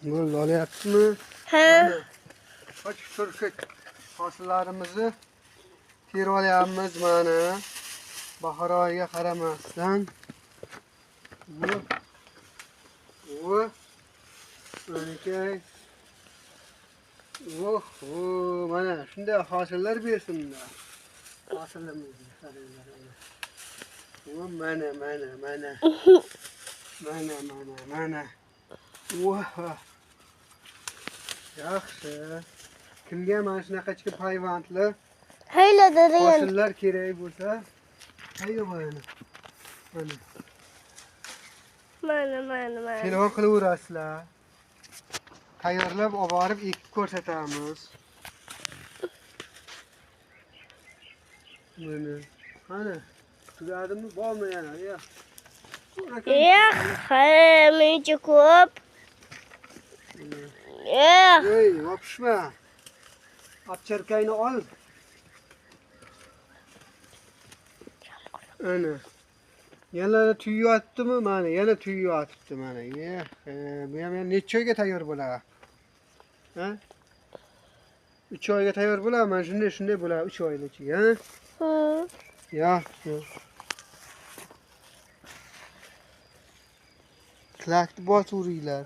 Gol olyaptimi? Ha. Qochib turib hosillarimizni terib olyapmiz mana. Bahor oyiga qaramasdan. Bu manakay. Mana shunday hosillar bersinlar. Hosilimizni qaranglar. Mana. Mana. Yaxshi. Kimga mana shunaqa chiqib hayvonlar Hayladada yana. hosillar kerak bo'lsa, qayga qo'yadi? Mana. Telefon qilaverasizlar. Tayyorlab olib borib ekib ko'rsatamiz. Mana. Tugadimi? Bormi yana? Mencha ko'p. Ey, yopishma. Apcharkayni ol. Ana. Yana tuyuyaptimi? Mana, yana tuyuyapti mana. Bu ham necha oyga tayyor bo'ladi? Ha? 3 oyga tayyor bo'ladi. Mana shunday bo'ladi 3 oydan keyin, ha? Yaxshi. Klakni bosuringlar.